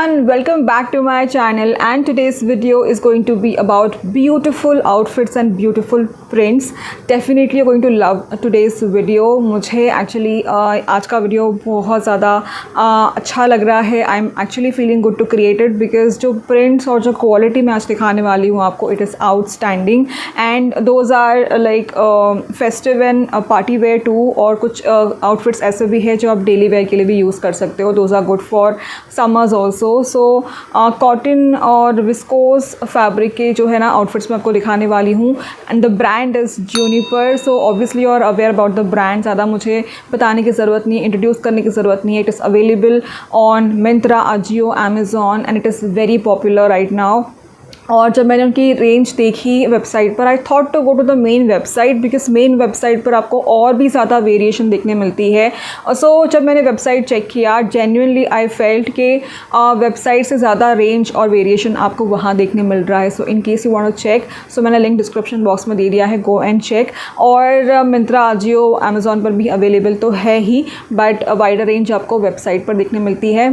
everyone, welcome back to my channel, and today's video is going to be about beautiful outfits and beautiful prints. Definitely you're going to love today's video. मुझे actually आज का video बहुत ज़्यादा अच्छा लग रहा है. I'm actually feeling good to create it because जो prints और जो quality मैं आज दिखाने वाली हूँ आपको, it is outstanding and those are like festive and party wear too. और कुछ outfits ऐसे भी है जो आप daily wear के लिए भी यूज़ कर सकते हो. Those are good for summers also. So cotton और viscose fabric के जो है ना outfits मैं आपको दिखाने वाली हूँ, and the brand is Juniper. So obviously you are aware about the brand. ज़्यादा मुझे बताने की ज़रूरत नहीं है, इंट्रोड्यूस करने की ज़रूरत नहीं है. It is available on Myntra, Ajio, Amazon and it is very popular right now. और जब मैंने उनकी रेंज देखी वेबसाइट पर, I thought to go to the main website because main website पर आपको और भी ज़्यादा वेरिएशन देखने मिलती है. सो जब मैंने वेबसाइट चेक किया, जेन्युइनली आई फेल्ट कि वेबसाइट से ज़्यादा रेंज और वेरिएशन आपको वहाँ देखने मिल रहा है. So in case you want to check, so मैंने लिंक डिस्क्रिप्शन बॉक्स में दे दिया है, गो एंड चेक. और मिंत्रा, आजियो, अमेज़ॉन पर भी अवेलेबल तो है ही, बट वाइडर रेंज आपको वेबसाइट पर देखने मिलती है.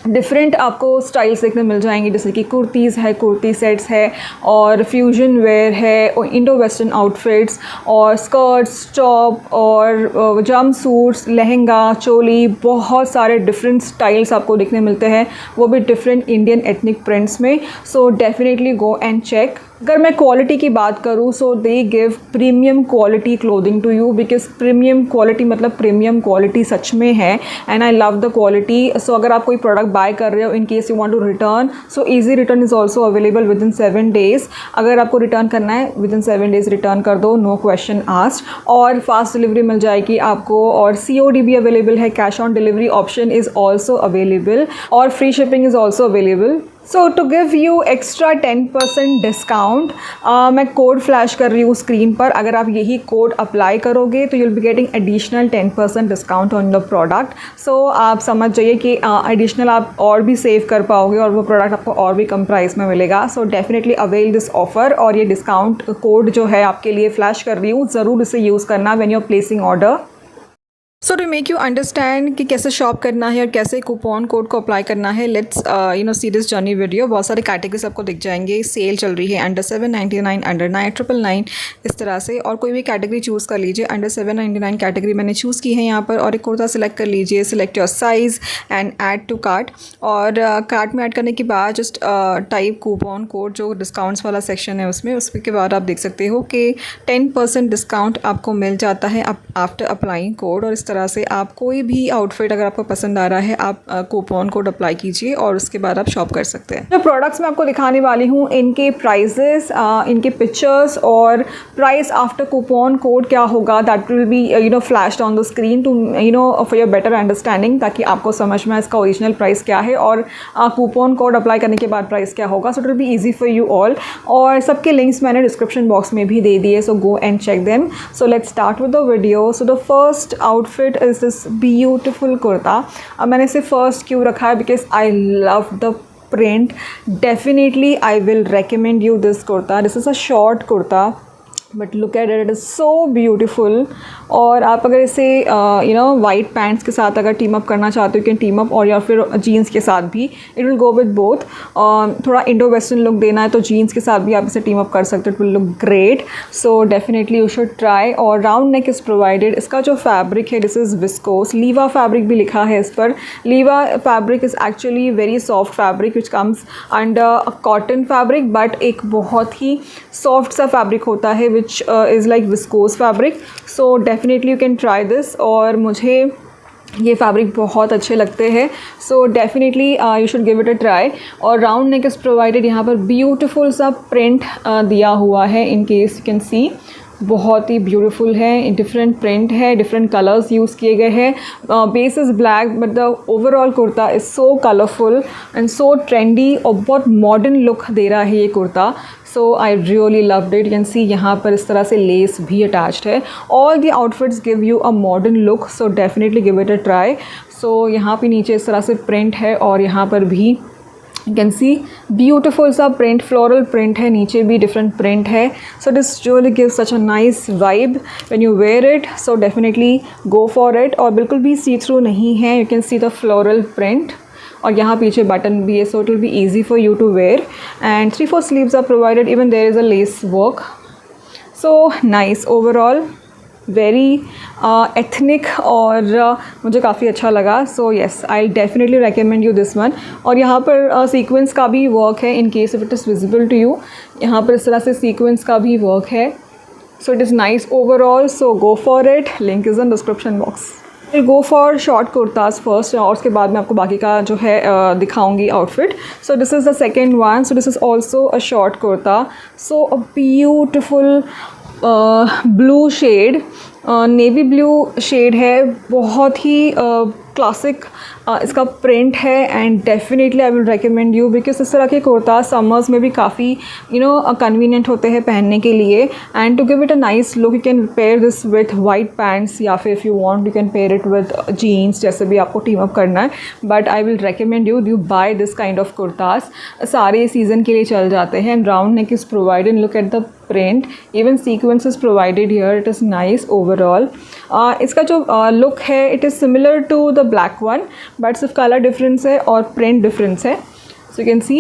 डिफरेंट आपको स्टाइल्स देखने मिल जाएंगी, जैसे कि कुर्तीज़ है, कुर्ती सेट्स है, और फ्यूजन वेयर है, और इंडो वेस्टर्न आउटफिट्स, और स्कर्ट्स, टॉप, और जंप सूट्स, लहंगा, चोली, बहुत सारे डिफरेंट स्टाइल्स आपको देखने मिलते हैं, वो भी डिफरेंट इंडियन एथनिक प्रिंट्स में. So definitely go and check. अगर मैं क्वालिटी की बात करूँ, so they give premium quality clothing to you because premium quality मतलब प्रीमियम क्वालिटी सच में है, and I love the quality. So अगर आप कोई प्रोडक्ट बाय कर रहे हो, in case you want to return, so easy return is also available with in 7 days. अगर आपको रिटर्न करना है, विद इन 7 days रिटर्न कर दो, नो क्वेश्चन आस्क्ड. और फास्ट डिलीवरी मिल जाएगी आपको, और COD भी अवेलेबल है, cash on delivery option is also available, और free shipping is also available. So to give you extra 10% discount, मैं कोड फ्लैश कर रही हूँ स्क्रीन पर. अगर आप यही कोड अप्लाई करोगे तो you'll be getting additional 10% discount on the product. So आप समझ जाइए कि एडिशनल आप और भी सेव कर पाओगे और वो प्रोडक्ट आपको और भी कम प्राइस में मिलेगा. So definitely avail this offer, और ये डिस्काउंट कोड जो है आपके लिए फ्लैश कर रही हूँ, ज़रूर इसे यूज़ करना when you are placing order. So to make you understand कि कैसे शॉप करना है और कैसे कूपन कोड को अप्लाई करना है, let's see this journey video. बहुत सारे कैटेगरीज आपको दिख जाएंगे. सेल चल रही है अंडर 799, अंडर 999, इस तरह से, और कोई भी कैटेगरी चूज़ कर लीजिए. अंडर 799 कैटेगरी मैंने चूज़ की है यहाँ पर, और एक कुर्ता सिलेक्ट कर लीजिए. Select your size and add to cart, और कार्ट में ऐड करने के बाद जस्ट टाइप कूपन कोड, जो डिस्काउंट्स वाला सेक्शन है उसमें. उसके बाद आप देख सकते हो कि 10% डिस्काउंट आपको मिल जाता है आफ्टर अप्लाइंग कोड. और इस तरह से आप कोई भी आउटफिट अगर आपको पसंद आ रहा है, आप कूपन कोड अप्लाई कीजिए और उसके बाद आप शॉप कर सकते हैं. जो प्रोडक्ट्स मैं आपको दिखाने वाली हूँ, इनके प्राइजेस, इनके पिक्चर्स और प्राइस आफ्टर कूपन कोड क्या होगा, that will be flashed on the screen to for your better understanding, ताकि आपको समझ में इसका ओरिजिनल प्राइस क्या है और कूपन कोड अप्लाई करने के बाद प्राइस क्या होगा. सो it will be easy for you all, और सबके लिंक्स मैंने डिस्क्रिप्शन बॉक्स में भी दे दिए. So go and check them. So let's start with the video. So the first outfit is this beautiful kurta. अब मैंने इसे फर्स्ट क्यों रखा है, because I love the print. Definitely I will recommend you this kurta. This is a short kurta, but look at it, it is so beautiful. और आप अगर इसे वाइट पैंट्स के साथ अगर टीम अप करना चाहते हो, कैन टीम अप, और या फिर जीन्स के साथ भी, it will go with both. थोड़ा इंडो वेस्टर्न लुक देना है तो जीन्स के साथ भी आप इसे टीम अप कर सकते हो, it will look great. So definitely you should try. और राउंड नेक इज़ प्रोवाइडेड. इसका जो फैब्रिक है, this is viscose. Liva fabric भी लिखा है इस पर. Liva fabric is actually very soft fabric which comes under cotton fabric, but एक बहुत ही सॉफ्ट सा फैब्रिक होता है which is like viscose fabric. So definitely you can try this, और मुझे ये फैब्रिक बहुत अच्छे लगते हैं. सो definitely you should give it a try. और राउंड नेक इज़ प्रोवाइडेड. यहाँ पर ब्यूटीफुल सा प्रिंट दिया हुआ है, इन केस यू कैन सी. बहुत ही ब्यूटीफुल है, डिफरेंट प्रिंट है, डिफरेंट कलर्स यूज़ किए गए हैं. Base is black, but the overall kurta is so colourful and so trendy, और बहुत मॉडर्न लुक दे रहा है ये कुर्ता. सो I really loved it. You can see यहाँ पर इस तरह से लेस भी अटैच्ड है. All the outfits give you a modern look, so definitely give it a try. So यहाँ पे नीचे इस तरह से प्रिंट है, और यहाँ पर भी you can see beautiful सा print, floral print है, नीचे भी different print है. So this really gives such a nice vibe when you wear it. So definitely go for it. और बिल्कुल भी see through नहीं है. You can see the floral print. और यहाँ पीछे बटन भी है, so it will be easy for you to wear. And 3/4 sleeves are provided, even there is a lace work. So nice overall, very ethnic और मुझे काफ़ी अच्छा लगा. So yes, I definitely recommend you this one. और यहाँ पर sequence का भी वर्क है, in case if it is visible to you. यहाँ पर इस तरह से सीक्वेंस का भी वर्क है. So it is nice overall. So go for it, link is in description box. Will go for short kurtas first और उसके बाद मैं आपको बाकी का जो है दिखाऊंगी outfit. So this is the second one. So this is also a short kurta. So a beautiful blue shade, navy blue shade है, बहुत ही क्लासिक इसका प्रिंट है. And definitely I will recommend you because इस तरह के कुर्ता समर्स में भी काफ़ी कन्वीनियंट होते हैं पहनने के लिए. And to give it a nice look you can pair this with white pants, या फिर if you want you can pair it with jeans, जैसे भी आपको टीम अप करना है. But I will recommend you buy this kind of kurtas. सारे season के लिए चल जाते हैं. And round neck is provided, look at the print, even sequence is provided here. It is nice overall. इसका जो look है it is similar to the black one, but सिर्फ color difference है और print difference है. So you can see,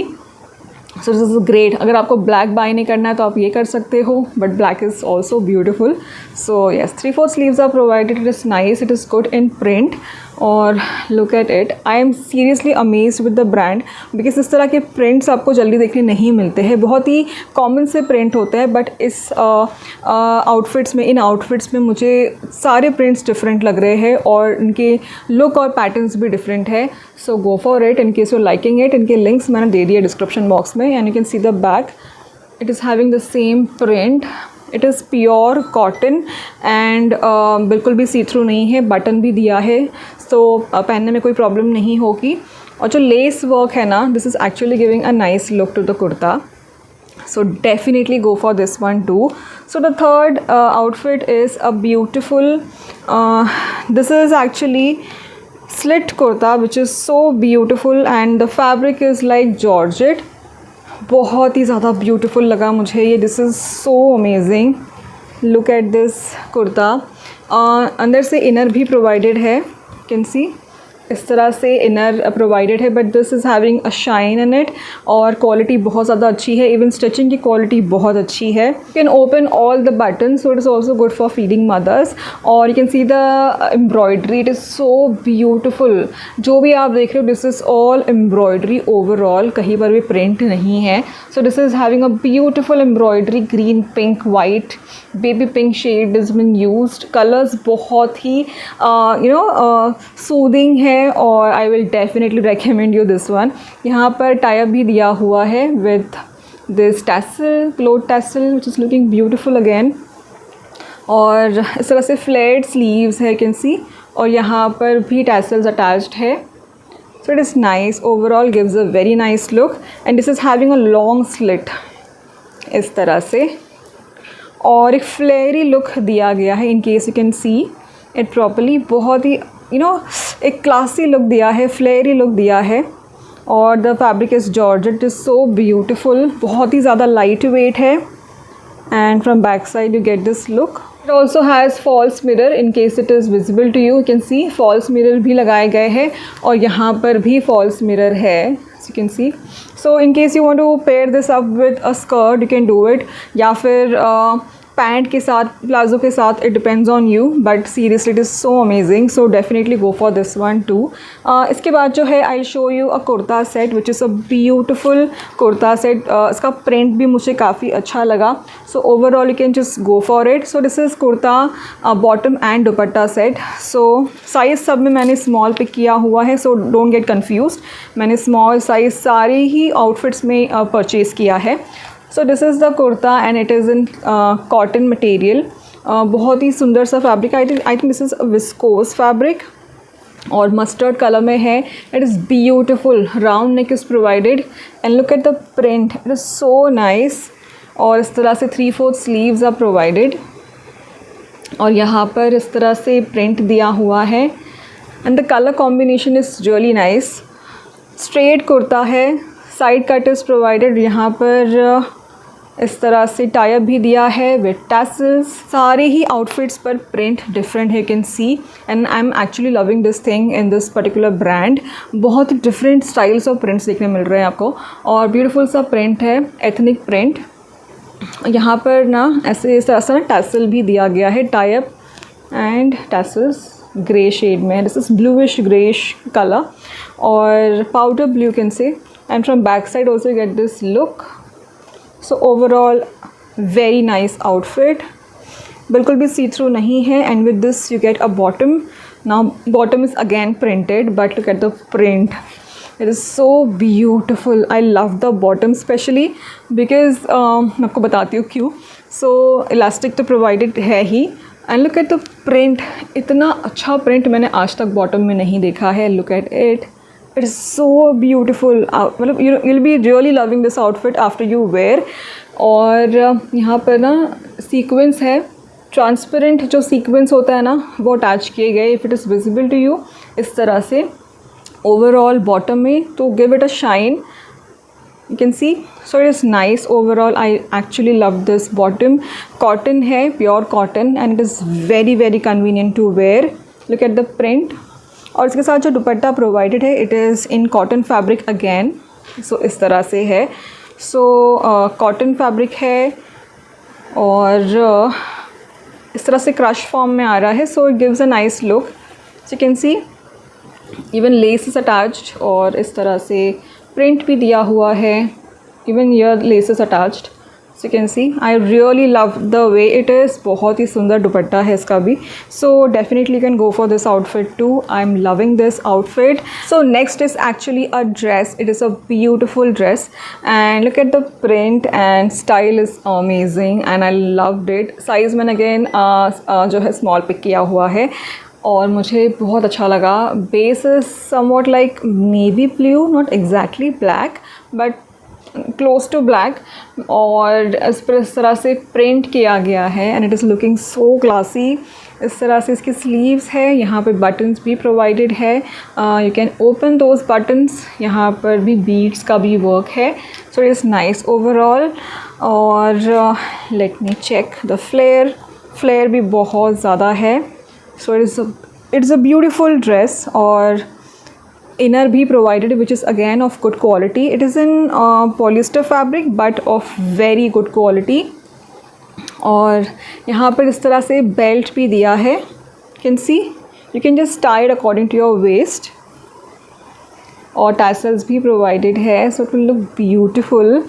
so this is great. अगर आपको black buy नहीं करना है तो आप ये कर सकते हो, but black is also beautiful. So yes, 3/4 sleeves are provided. It is nice, it is good in print. और look at it, I am seriously amazed with the brand because इस तरह के प्रिंट्स आपको जल्दी देखने नहीं मिलते हैं. बहुत ही कॉमन से प्रिंट होते हैं, बट इस आउटफिट्स में, इन आउटफिट्स में मुझे सारे प्रिंट्स डिफरेंट लग रहे हैं और इनके लुक और पैटर्न्स भी डिफरेंट है. So go for it in case you liking it. इनके लिंक्स मैंने दे दिए डिस्क्रिप्शन बॉक्स में. And you can see the back, it is having the same print. It is pure cotton and बिल्कुल भी see through नहीं है. Button भी दिया है, तो पहनने में कोई प्रॉब्लम नहीं होगी. और जो लेस वर्क है ना, this is actually giving a nice look to the kurta. So definitely go for this one too. So the third outfit is a beautiful, this is actually slit kurta which is so beautiful and the fabric is like georgette. बहुत ही ज़्यादा beautiful लगा मुझे ये. This is so amazing. Look at this kurta. अंदर से inner भी provided है, कैन सी इस तरह से इनर प्रोवाइडेड है, but this is having a shine in it. और क्वालिटी बहुत ज़्यादा अच्छी है, इवन स्टिचिंग की क्वालिटी बहुत अच्छी है. You can open all the button, so it is also good for feeding mothers. और you can see the embroidery, it is so beautiful. जो भी आप देख रहे हो this is all embroidery overall, कहीं पर भी प्रिंट नहीं है. So this is having a beautiful embroidery, green, pink, white, baby pink shade is been used. Colours बहुत ही सूदिंग है और I will definitely recommend you this one. यहाँ पर टाइप भी दिया हुआ है with this tassel, cloth tassel which is looking beautiful again. और इस तरह से फ्लेयर्ड स्लीव्स है, कैन सी. और यहाँ पर भी टैसल्स अटैच्ड है. So it is nice overall, gives a very nice look. And this is having a long slit इस तरह से, और एक फ्लेयरी लुक दिया गया है. In case you can see it properly, बहुत ही एक क्लासी लुक दिया है, फ्लेयरी लुक दिया है. और the fabric is georgette, is so beautiful, बहुत ही ज़्यादा लाइट वेट है. And from back side you get this look. It also has false mirror, in case it is visible to you can see. False mirror भी लगाए गए हैं और यहाँ पर भी फॉल्स मिरर है, you can see. So in case you want to pair this up with a skirt you can do it, या फिर पैंट के साथ, प्लाजो के साथ, it depends on you. But seriously it is so amazing. So definitely go for this one to. इसके बाद जो है I show you a kurta set which is a beautiful kurta set. इसका प्रिंट भी मुझे काफ़ी अच्छा लगा. So overall you can just go for it. So this is kurta bottom and dupatta set. So size सब में मैंने स्मॉल पिक किया हुआ है, सो डोंट गेट कन्फ्यूज. मैंने स्मॉल साइज़ सारे ही आउटफिट्स में परचेज़ किया है. So this is the kurta and it is in cotton material. बहुत ही सुंदर सा fabric. I think this is viscous fabric और मस्टर्ड कलर में है. It is beautiful. Round neck is provided and look at the print, it is so nice. और इस तरह से 3/4 स्लीव्स आर प्रोवाइडेड और यहाँ पर इस तरह से प्रिंट दिया हुआ है. And the colour combination is really nice. Straight kurta है, साइड कट इज़ प्रोवाइडेड. यहाँ पर इस तरह से टाई अप भी दिया है विद टैसल्स। सारे ही आउटफिट्स पर प्रिंट डिफरेंट है, you can C, and I am actually loving this thing in this particular brand. बहुत डिफरेंट स्टाइल्स ऑफ प्रिंट्स देखने मिल रहे हैं आपको, और ब्यूटीफुल सा प्रिंट है, एथनिक प्रिंट। यहाँ पर ना ऐसे इस तरह से ना टैसल भी दिया गया है, tie up and tassels grey shade में, this is bluish greyish colour और powder blue can say, and from back side also get this look. So overall very nice outfit, बिल्कुल भी सी थ्रू नहीं है, and with this you get a bottom. Now bottom is again printed, but look at the print, it is so beautiful. I love the bottom specially because मैं आपको बताती हूँ क्यों। So elastic तो provided है ही, and look at the print, इतना अच्छा प्रिंट मैंने आज तक बॉटम में नहीं देखा है। Look at it, it is so beautiful. मतलब you will be really loving this outfit after you wear. और यहाँ पर ना सीक्वेंस है, ट्रांसपेरेंट जो सीक्वेंस होता है ना वो अटैच किए गए, if it is visible to you इस तरह से ओवरऑल बॉटम में, तो give it a shine, you can see. So it is nice overall. I actually love this bottom. Cotton है, pure cotton, and it is very very convenient to wear. Look at the print. और इसके साथ जो दुपट्टा provided है, it is in cotton fabric again. So इस तरह से है, so cotton fabric है, और इस तरह से क्रश फॉर्म में आ रहा है, so it gives a nice look. So you can see even lace is attached, और इस तरह से प्रिंट भी दिया हुआ है, even your laces attached. So you can see, I really love the way it is. बहुत ही सुंदर दुपट्टा है इसका भी, so definitely can go for this outfit too. I am loving this outfit. So next is actually a dress, it is a beautiful dress, and look at the print and style is amazing, and I loved it. Size मैंने again जो है small pick किया हुआ है, और मुझे बहुत अच्छा लगा। Base is somewhat like navy blue, not exactly black but close to black, और इस पर इस तरह से प्रिंट किया गया है, and it is looking so classy. इस तरह से इसकी स्लीव्स है, यहाँ पे बटन्स भी प्रोवाइडेड है, you can open those buttons. यहाँ पर भी बीड्स का भी वर्क है, so it is nice overall. और let me check the flare, flare भी बहुत ज़्यादा है। So it's a beautiful dress, और inner भी provided which is again of good quality. It is in polyester fabric but of very good quality. और यहाँ पर इस तरह से बेल्ट भी दिया है, you can see, you can just tie it according to your waist, और टैसल्स भी प्रोवाइडेड है, so it will look beautiful.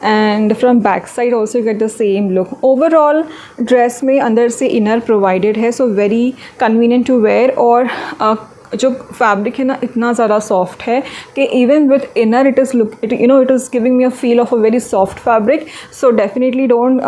And from back side also get the same look. Overall dress में अंदर से inner provided है, so very convenient to wear. और जो fabric है ना इतना ज़्यादा सॉफ्ट है कि even with inner it is look it it is giving me a feel of a very soft fabric. So definitely don't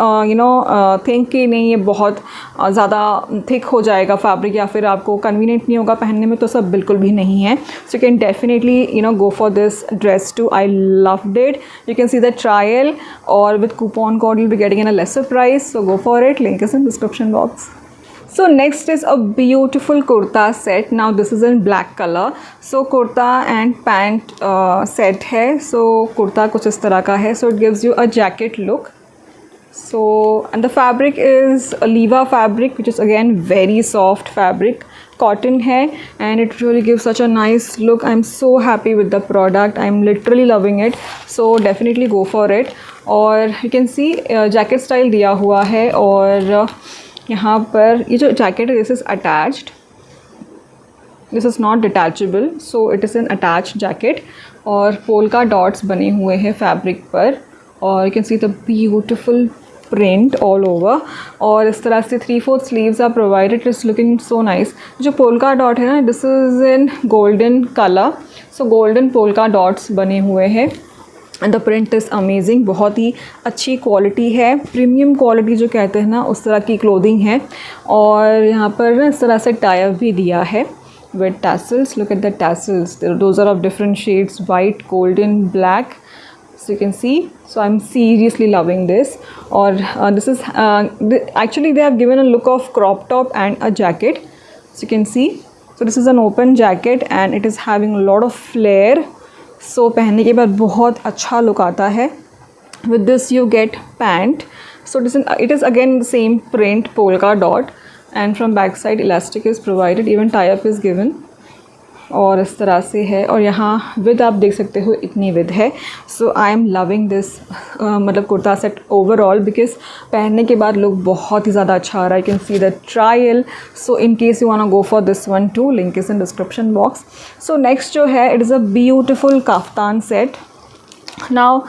think कि नहीं ये बहुत ज़्यादा थिक हो जाएगा फैब्रिक, या फिर आपको कन्वीनियंट नहीं होगा पहनने में, तो सब बिल्कुल भी नहीं है। So you can definitely go for this dress too. I loved it. You can see the trial, और with coupon code will be getting in a lesser price, so go for it, link is in description box. So next is a beautiful kurta set. Now this is in black color. So kurta and pant set है. So kurta कुछ इस तरह का है. So it gives you a jacket look. So and the fabric is a Liva fabric, which is again very soft fabric. Cotton है, and it really gives such a nice look. I'm so happy with the product. I'm literally loving it. So definitely go for it. और you can see jacket style दिया हुआ है, और यहाँ पर ये जो जैकेट है this is attached, this is not detachable, so it is an attached jacket, और पोल्का डॉट्स बने हुए हैं फैब्रिक पर, और you can see the beautiful print all over. और इस तरह से 3/4 sleeves are provided. It's looking so nice. जो पोल्का डॉट है ना this is in golden colour, so golden polka dots बने हुए हैं, and the print is amazing. बहुत ही अच्छी क्वालिटी है, प्रीमियम क्वालिटी जो कहते हैं ना उस तरह की क्लोथिंग है. और यहाँ पर ना इस तरह से टाई अप भी दिया है with tassels. Look at the tassels, those are of different shades, white, golden, black. So you can see, so I'm seriously loving this. Or this is actually they have given a look of crop top and a jacket, so you can see. So this is an open jacket and it is having a lot of flare. So पहनने के बाद बहुत अच्छा look आता है. With this you get pant. So it is again the same print polka dot, and from back side elastic is provided, even tie up is given. और इस तरह से है, और यहाँ विद आप देख सकते हो इतनी विद है. सो आई एम लविंग दिस मतलब कुर्ता सेट ओवरऑल, बिकॉज पहनने के बाद लुक बहुत ही ज़्यादा अच्छा आ रहा है. You can see the trial. So in case you want to go for this one too, link is in description box. So next जो है, it is a beautiful kaftan set. Now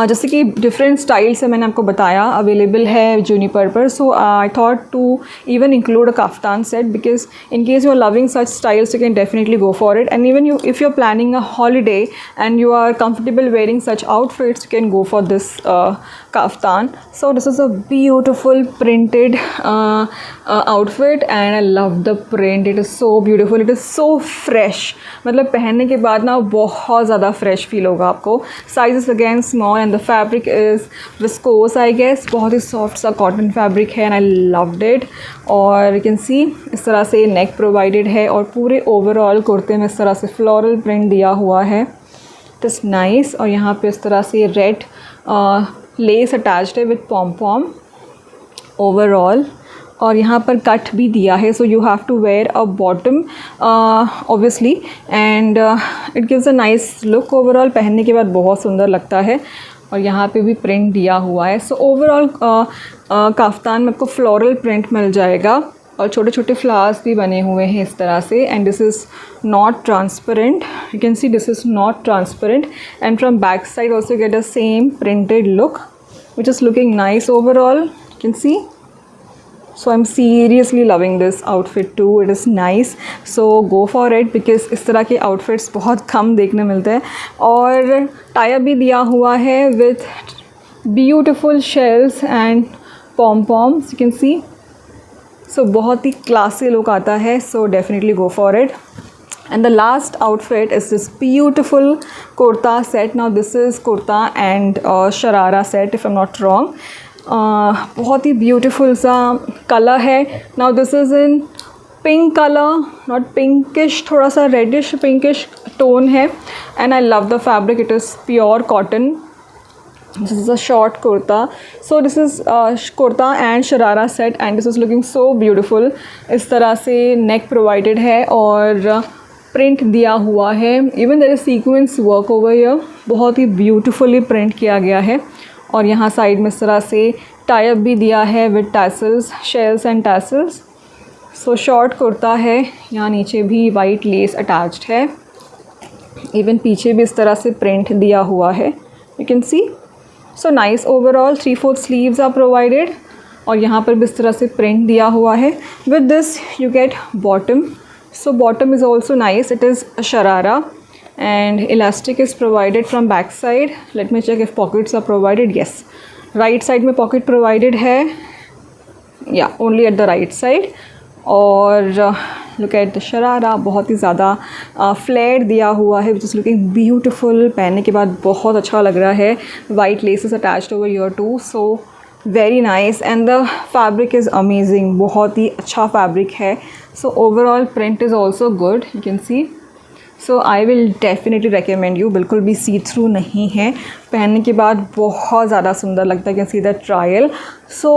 जैसे कि डिफरेंट स्टाइल से मैंने आपको बताया available है Juniper पर. So I thought to even include a kaftan set, because in case you are loving such styles you can definitely go for it. And even you if you are planning a holiday and you are comfortable wearing such outfits, you can go for this kaftan. So this is a beautiful printed outfit and I love the print. It is so beautiful, it is so fresh. मतलब पहनने के बाद ना बहुत ज़्यादा fresh feel होगा आपको. Size is again small and the fabric is viscose I guess. बहुत ही सॉफ्ट सा कॉटन फैब्रिक है एंड आई लव्ड इट. और यू कैन सी इस तरह से नेक प्रोवाइडेड है और पूरे ओवरऑल कुर्ते में इस तरह से फ्लोरल प्रिंट दिया हुआ है. It is nice. और यहाँ पे इस तरह से रेड लेस अटैच्ड है विथ पॉम पॉम ओवरऑल. और यहाँ पर कट भी दिया है. So you have to wear a bottom obviously, and it gives a nice look. Overall पहनने के बाद बहुत सुंदर लगता है. और यहाँ पे भी प्रिंट दिया हुआ है. सो ओवरऑल काफ्तान में आपको फ्लोरल प्रिंट मिल जाएगा और छोटे छोटे फ्लावर्स भी बने हुए हैं इस तरह से. And this is not transparent. You can see this is not transparent. And from back side also get a same printed look which is looking nice overall. You can C. So I'm seriously loving this outfit too. It is nice. So go for it because इस तरह के outfits बहुत कम देखने मिलते हैं. और tie भी दिया हुआ है with beautiful shells and pom poms. You can see. So बहुत ही classy look आता है. So definitely go for it. And the last outfit is this beautiful kurta set. Now this is kurta and sharara set if I'm not wrong. बहुत ही beautiful सा colour है. Now this is in pink colour, not pinkish, थोड़ा सा reddish pinkish tone है. And I love the fabric. It is pure cotton. This is a short kurta. So this is kurta and sharara set and this is looking so beautiful. इस तरह से नेक provided है और print दिया हुआ है. Even there is sequence work over here. बहुत ही ब्यूटीफुली प्रिंट किया गया है. और यहाँ साइड में इस तरह से टाई अप भी दिया है with tassels, shells and tassels. So short kurta है. यहाँ नीचे भी वाइट लेस अटैच्ड है. इवन पीछे भी इस तरह से प्रिंट दिया हुआ है. You can see. So nice overall. 3/4 sleeves are provided और यहाँ पर भी इस तरह से प्रिंट दिया हुआ है. With this you gate bottom. So bottom is also nice. It is sharara and elastic is provided from back side. Let me check if pockets are provided. Yes, right side में pocket provided है. Yeah, only at the right side. और look at the sharara. बहुत ही ज़्यादा flare दिया हुआ है which is looking beautiful. पहनने के बाद बहुत अच्छा लग रहा है. White laces attached over here too. So very nice and the fabric is amazing. बहुत ही अच्छा fabric है. So overall print is also good. You can see. So I will definitely recommend you. बिल्कुल भी सी थ्रू नहीं है. पहनने के बाद बहुत ज़्यादा सुंदर लगता है. Can see the trial. So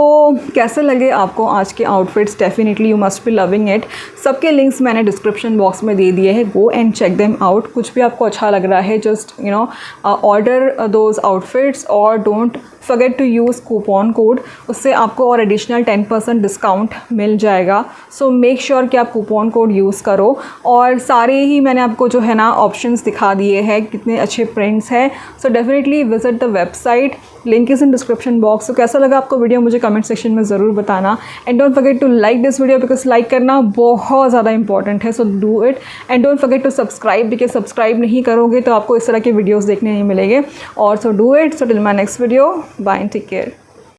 कैसे लगे आपको आज के outfits? Definitely you must be loving it. सबके लिंक्स मैंने डिस्क्रिप्शन बॉक्स में दे दिए हैं. Go and check them out. कुछ भी आपको अच्छा लग रहा है just you know order those outfits और don't forget to use coupon code. उससे आपको और एडिशनल 10% डिस्काउंट मिल जाएगा. सो मेक श्योर कि आप कूपन कोड यूज़ करो. और सारे ही मैंने आपको जो है ना ऑप्शंस दिखा दिए हैं. कितने अच्छे प्रिंट्स हैं. So definitely visit the website. Link is in description box. तो कैसा लगा आपको वीडियो मुझे कमेंट सेक्शन में ज़रूर बताना. And don't forget to like this video because like करना बहुत ज़्यादा इंपॉर्टेंट है. So do it. And don't forget to subscribe because subscribe नहीं करोगे तो आपको इस तरह के वीडियोज़ देखने नहीं मिलेंगे. और so do it. So till my next video. Bye and take care.